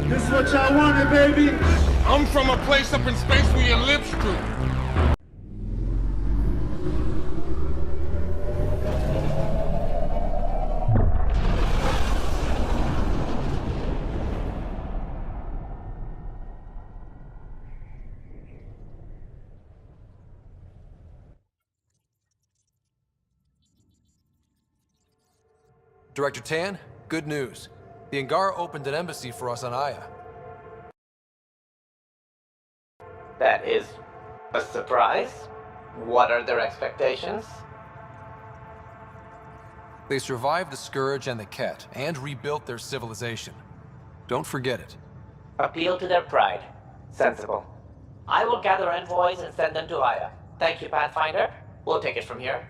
This what y'all wanted, baby? I'm from a place up in space where your lips droop. Director Tan, good news. The Angara opened an embassy for us on Aya. That is a surprise. What are their expectations? They survived the Scourge and the Kett, and rebuilt their civilization. Don't forget it. Appeal to their pride. Sensible. I will gather envoys and send them to Aya. Thank you, Pathfinder. We'll take it from here.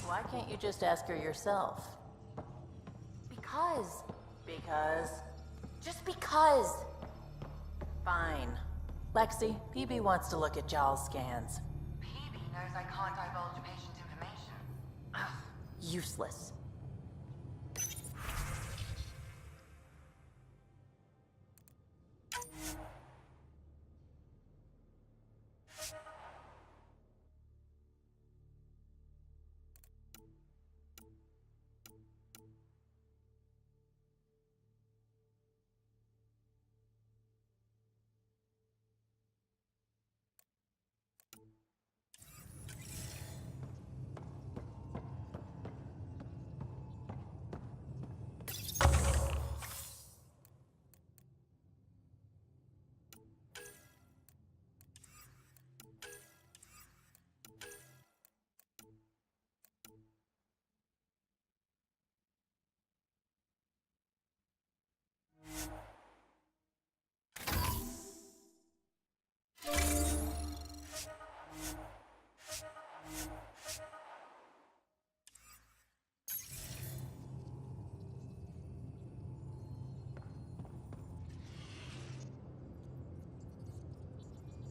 Why can't you just ask her yourself? Because. Because... Just because. Fine. Lexi, PB wants to look at Jaal's scans. PB knows I can't divulge patient information. Useless.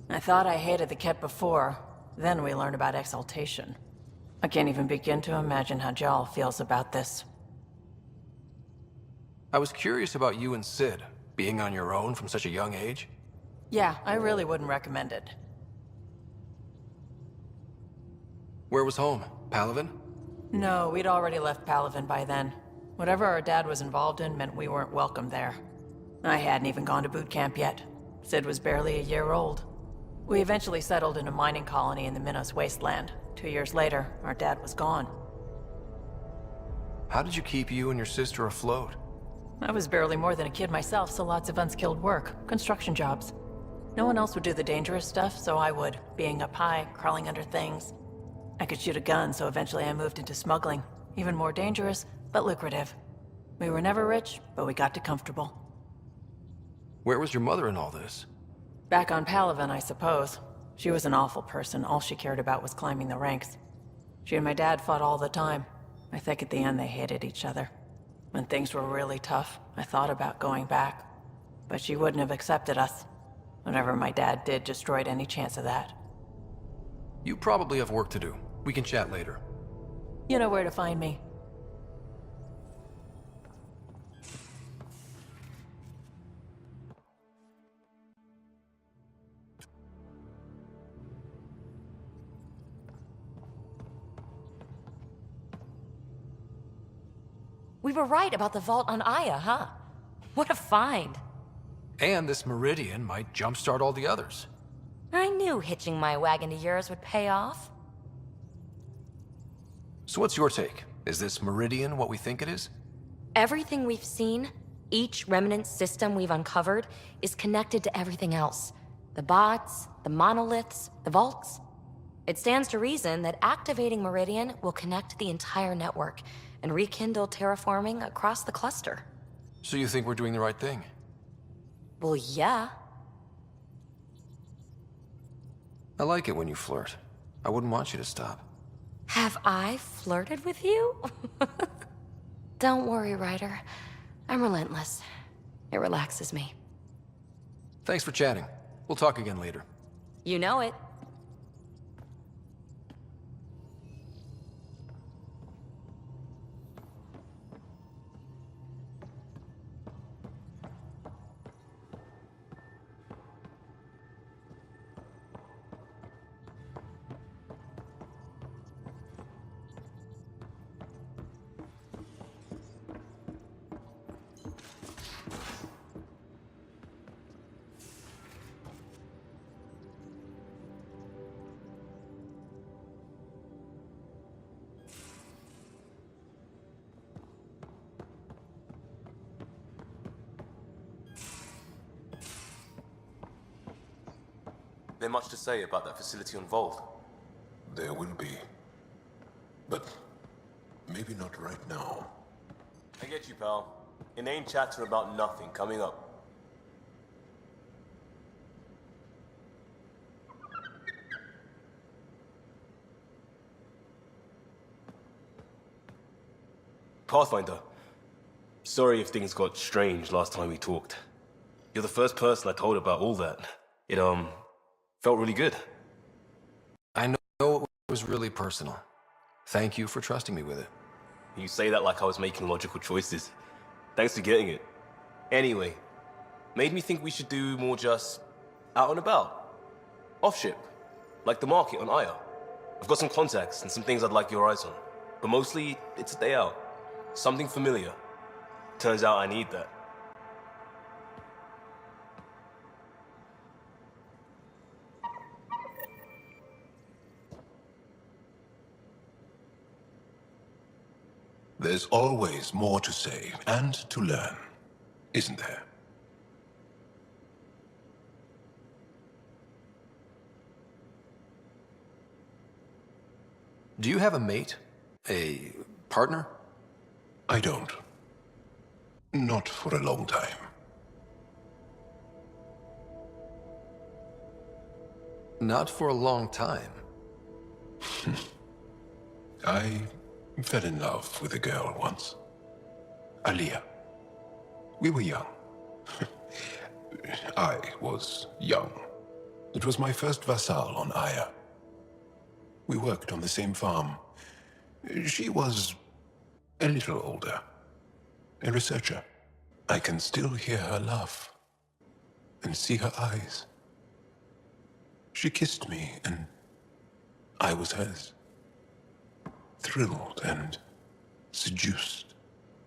I thought I hated the Kett before. Then we learned about exaltation. I can't even begin to imagine how Jaal feels about this. I was curious about you and Sid, being on your own from such a young age. Yeah, I really wouldn't recommend it. Where was home? Palaven? No, we'd already left Palaven by then. Whatever our dad was involved in meant we weren't welcome there. I hadn't even gone to boot camp yet. Sid was barely a year old. We eventually settled in a mining colony in the Minos wasteland. 2 years later, our dad was gone. How did you keep you and your sister afloat? I was barely more than a kid myself, so lots of unskilled work, construction jobs. No one else would do the dangerous stuff, so I would, being up high, crawling under things. I could shoot a gun, so eventually I moved into smuggling. Even more dangerous, but lucrative. We were never rich, but we got to comfortable. Where was your mother in all this? Back on Palaven, I suppose. She was an awful person. All she cared about was climbing the ranks. She and my dad fought all the time. I think at the end they hated each other. When things were really tough, I thought about going back. But she wouldn't have accepted us. Whatever my dad did destroyed any chance of that. You probably have work to do. We can chat later. You know where to find me. We were right about the vault on Aya, huh? What a find. And this Meridian might jumpstart all the others. I knew hitching my wagon to yours would pay off. So what's your take? Is this Meridian what we think it is? Everything we've seen, each remnant system we've uncovered, is connected to everything else. The bots, the monoliths, the vaults. It stands to reason that activating Meridian will connect the entire network and rekindle terraforming across the cluster. So you think we're doing the right thing? Well, yeah. I like it when you flirt. I wouldn't want you to stop. Have I flirted with you? Don't worry, Ryder. I'm relentless. It relaxes me. Thanks for chatting. We'll talk again later. You know it. There much to say about that facility on Vault? There will be. But maybe not right now. I get you, pal. Inane chatter about nothing coming up. Pathfinder. Sorry if things got strange last time we talked. You're the first person I told about all that. It, felt really good. I know it was really personal. Thank you for trusting me with it. You say that like I was making logical choices. Thanks for getting it. Anyway, made me think we should do more just out and about. Off ship. Like the market on Aya. I've got some contacts and some things I'd like your eyes on. But mostly, it's a day out. Something familiar. Turns out I need that. There's always more to say and to learn, isn't there? Do you have a mate? A partner? I don't. Not for a long time. Not for a long time. I fell in love with a girl once. Aliyah. We were young. I was young. It was my first vassal on Aya. We worked on the same farm. She was a little older. A researcher. I can still hear her laugh and see her eyes. She kissed me and I was hers. Thrilled and seduced.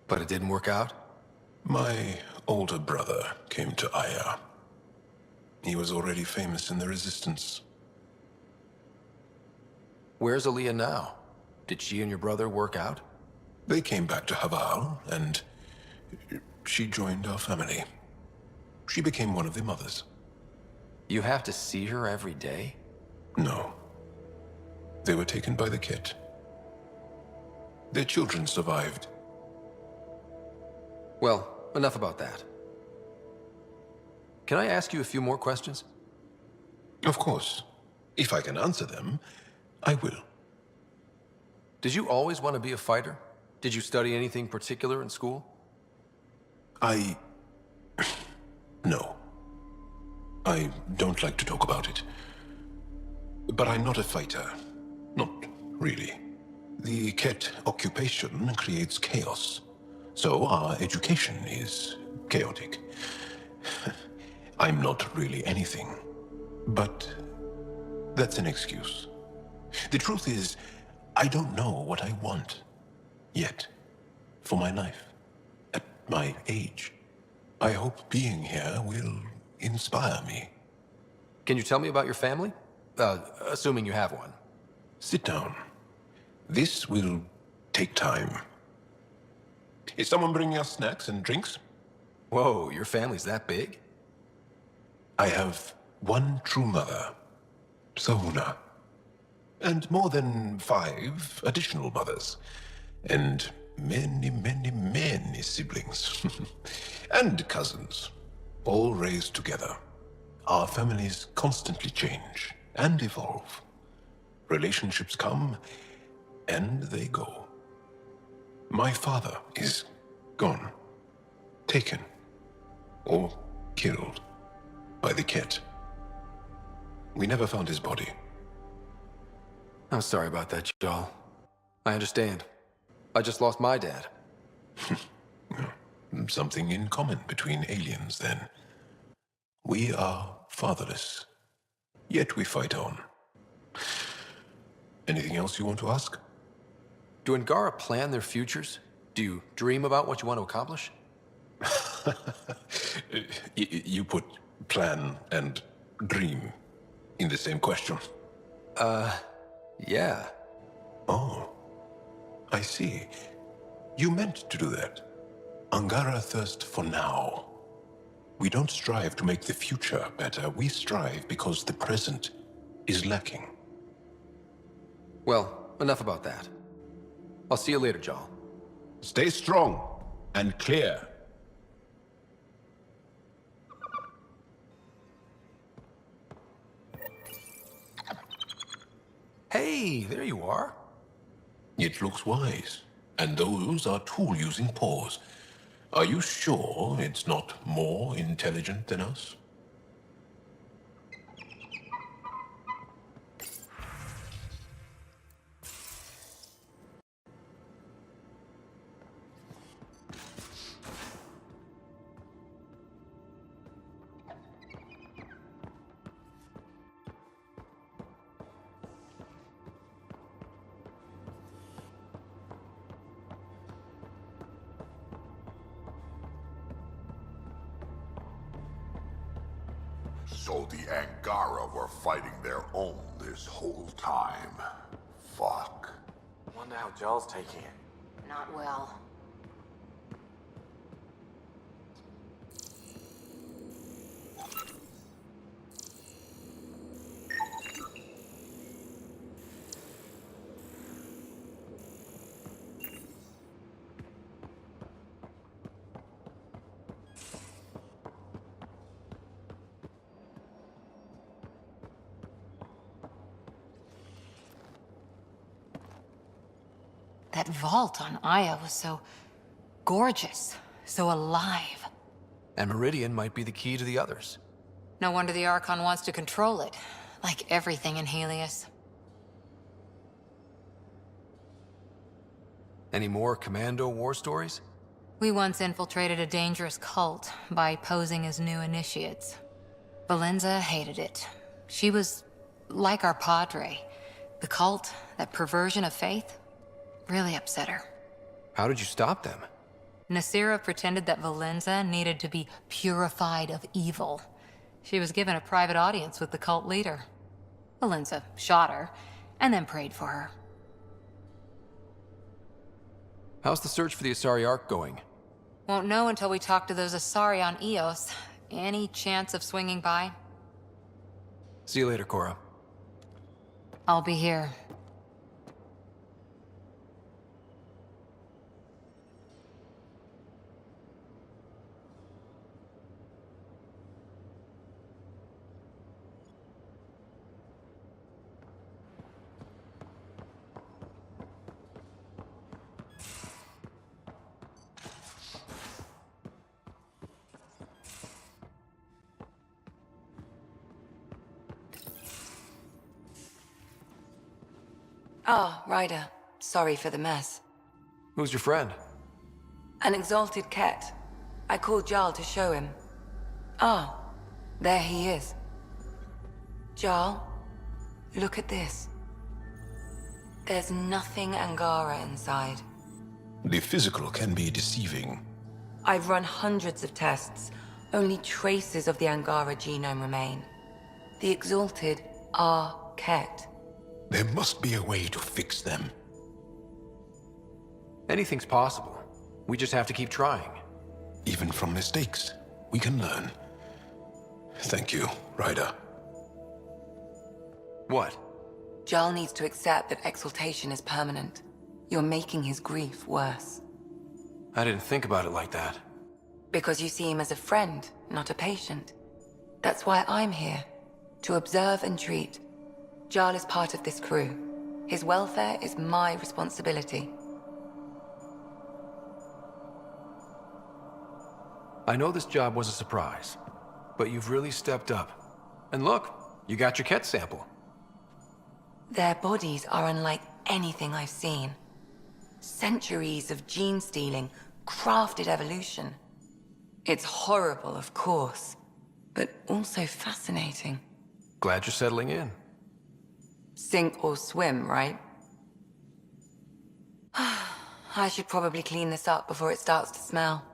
But it didn't work out? My older brother came to Aya. He was already famous in the Resistance. Where's Aliyah now? Did she and your brother work out? They came back to Haval, and she joined our family. She became one of the mothers. You have to see her every day? No. They were taken by the Kett. Their children survived. Well, enough about that. Can I ask you a few more questions? Of course. If I can answer them, I will. Did you always want to be a fighter? Did you study anything particular in school? No. I don't like to talk about it. But I'm not a fighter. Not really. The Kett occupation creates chaos. So our education is chaotic. I'm not really anything. But that's an excuse. The truth is, I don't know what I want. Yet. For my life. At my age. I hope being here will inspire me. Can you tell me about your family? Assuming you have one. Sit down. This will take time. Is someone bringing us snacks and drinks? Whoa, your family's that big? I have one true mother, Sahuna, and more than 5 additional mothers, and many, many, many siblings, and cousins, all raised together. Our families constantly change and evolve. Relationships come and they go. My father is gone, taken, or killed. by the Kett. We never found his body. I'm sorry about that, Jarl. I understand. I just lost my dad. Something in common between aliens, then. We are fatherless, yet we fight on. Anything else you want to ask? Do Angara plan their futures? Do you dream about what you want to accomplish? You put plan and dream in the same question. Yeah. Oh, I see. You meant to do that. Angara thirst for now. We don't strive to make the future better. We strive because the present is lacking. Well, enough about that. I'll see you later, Jarl. Stay strong and clear. Hey, there you are. It looks wise, and those are tool-using paws. Are you sure it's not more intelligent than us? So the Angara were fighting their own this whole time. Fuck. Wonder how Jarl's taking it. Not well. That vault on Aya was so gorgeous, so alive. And Meridian might be the key to the others. No wonder the Archon wants to control it, like everything in Helios. Any more Commando war stories? We once infiltrated a dangerous cult by posing as new initiates. Valenza hated it. She was like our padre. The cult, that perversion of faith, really upset her. How did you stop them? Nasira pretended that Valenza needed to be purified of evil. She was given a private audience with the cult leader. Valenza shot her, and then prayed for her. How's the search for the Asari Ark going? Won't know until we talk to those Asari on Eos. Any chance of swinging by? See you later, Cora. I'll be here. Ah, Ryder. Sorry for the mess. Who's your friend? An exalted Kett. I called Jarl to show him. Ah, there he is. Jarl, look at this. There's nothing Angara inside. The physical can be deceiving. I've run hundreds of tests. Only traces of the Angara genome remain. The exalted are Kett. There must be a way to fix them. Anything's possible. We just have to keep trying. Even from mistakes, we can learn. Thank you, Ryder. What? Jarl needs to accept that exaltation is permanent. You're making his grief worse. I didn't think about it like that. Because you see him as a friend, not a patient. That's why I'm here. To observe and treat. Jarl is part of this crew. His welfare is my responsibility. I know this job was a surprise. but you've really stepped up. And look, you got your Kett sample. Their bodies are unlike anything I've seen. Centuries of gene stealing, crafted evolution. It's horrible, of course, but also fascinating. Glad you're settling in. Sink or swim, right? I should probably clean this up before it starts to smell.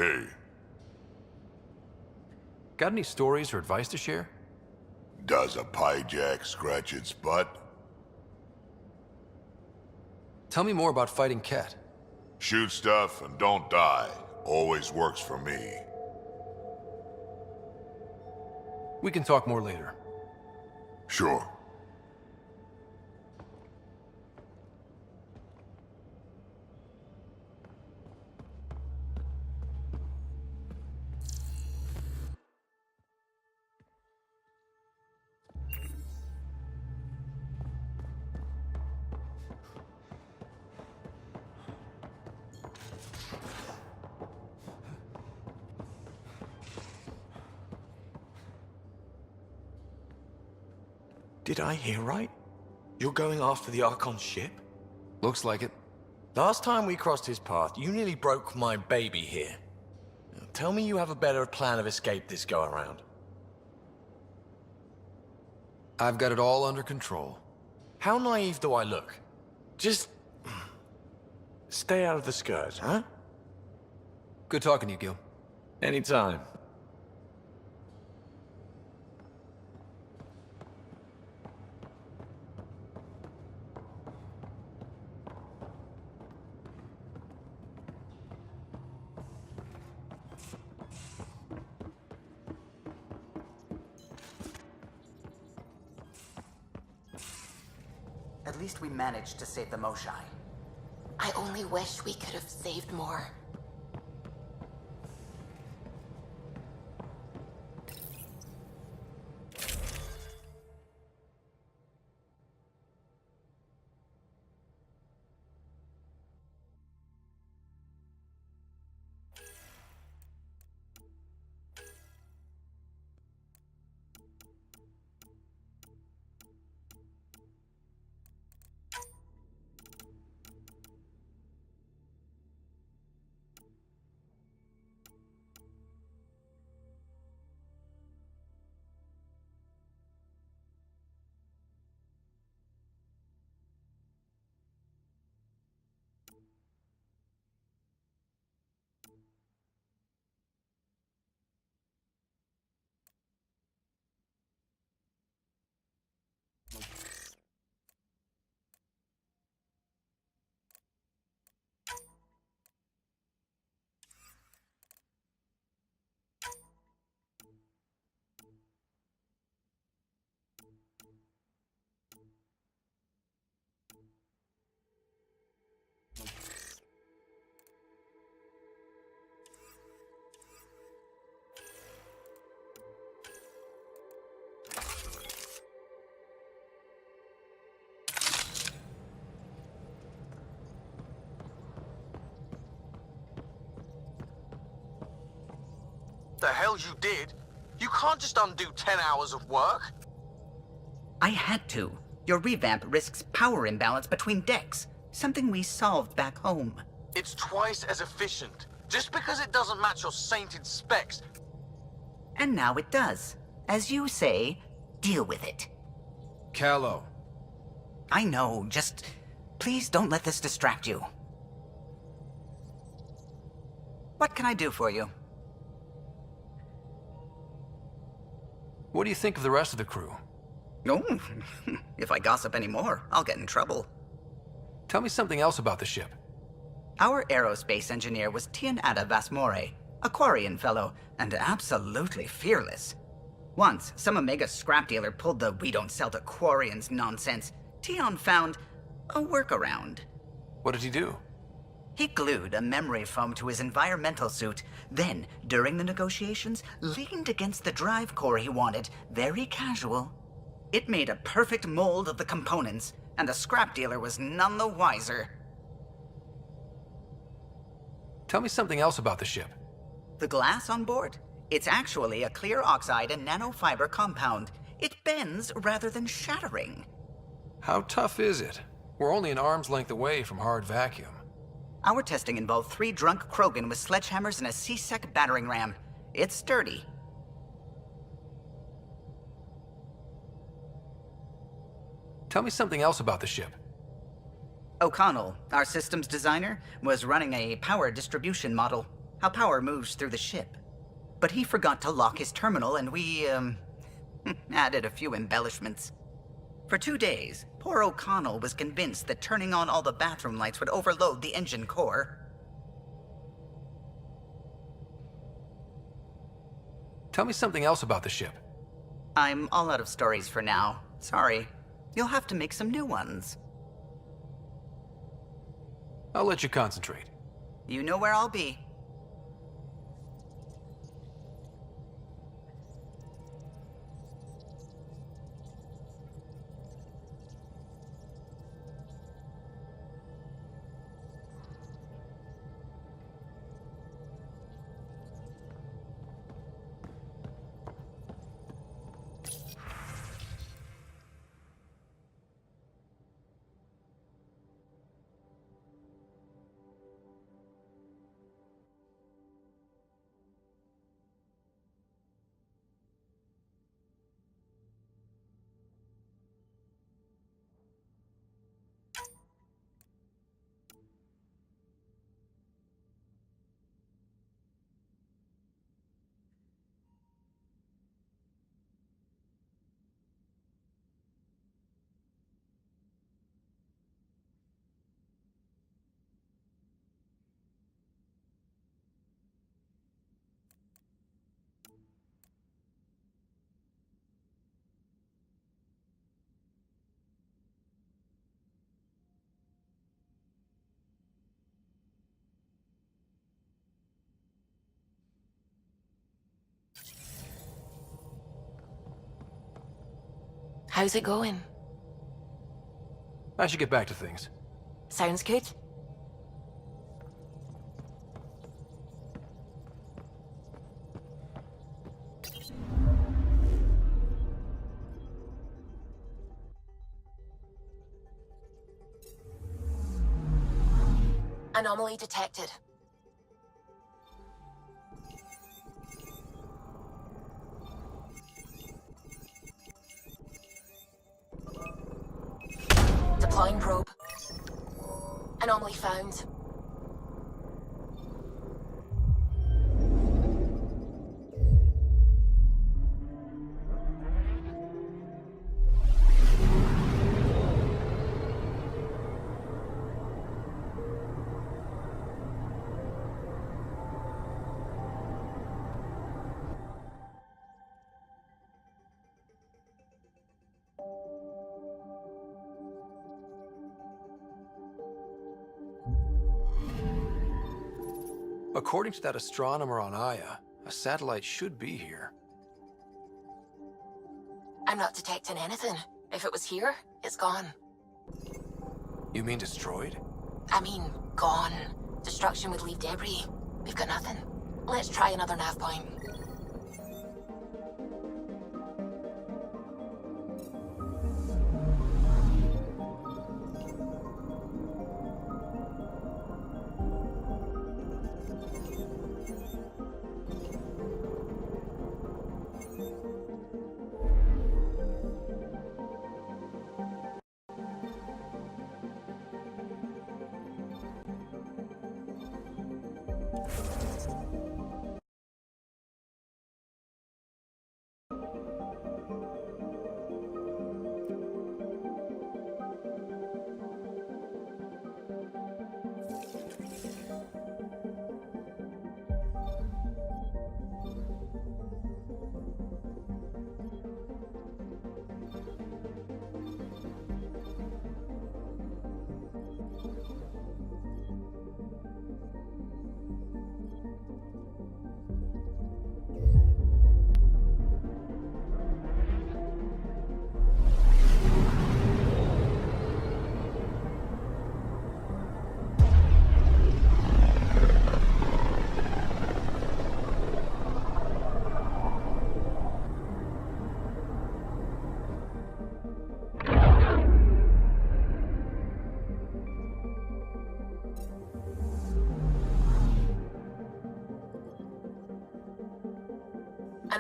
Hey, Got any stories or advice to share? does a pie jack scratch its butt? Tell me more about fighting Kett. Shoot stuff and don't die. Always works for me. We can talk more later. Sure. Did I hear right? You're going after the Archon's ship? Looks like it. Last time we crossed his path, you nearly broke my baby here. Now, tell me you have a better plan of escape this go-around. I've got it all under control. How naive do I look? Just... stay out of the skirt, huh? Good talking to you, Gil. Anytime. At least we managed to save the Moshai. I only wish we could have saved more. what the hell you did. You can't just undo 10 hours of work. I had to. Your revamp risks power imbalance between decks, something we solved back home. It's twice as efficient. Just because it doesn't match your sainted specs. And now it does. As you say, deal with it. Callow. I know, just please don't let this distract you. What can I do for you? What do you think of the rest of the crew? Oh, if I gossip anymore, I'll get in trouble. Tell me something else about the ship. Our aerospace engineer was Tianada Vasmore, a Quarian fellow, and absolutely fearless. Once, some Omega scrap dealer pulled the "we don't sell to Quarians" nonsense. Tion found a workaround. What did he do? He glued a memory foam to his environmental suit, then, during the negotiations, leaned against the drive core he wanted, very casual. It made a perfect mold of the components, and the scrap dealer was none the wiser. Tell me something else about the ship. The glass on board? It's actually a clear oxide and nanofiber compound. It bends rather than shattering. How tough is it? We're only an arm's length away from hard vacuum. Our testing involved 3 drunk Krogan with sledgehammers and a C-Sec battering ram. It's sturdy. Tell me something else about the ship. O'Connell, our systems designer, was running a power distribution model, how power moves through the ship. But he forgot to lock his terminal and we, added a few embellishments. For 2 days, poor O'Connell was convinced that turning on all the bathroom lights would overload the engine core. Tell me something else about the ship. I'm all out of stories for now. Sorry. You'll have to make some new ones. I'll let you concentrate. You know where I'll be. How's it going? I should get back to things. Sounds good. Anomaly detected. Deploying probe. Anomaly found. According to that astronomer on Aya, a satellite should be here. I'm not detecting anything. If it was here, it's gone. You mean destroyed? I mean, gone. Destruction would leave debris. We've got nothing. Let's try another nav point.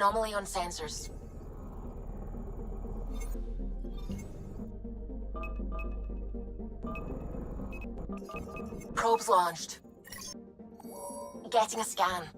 Anomaly on sensors. Probes launched. Getting a scan.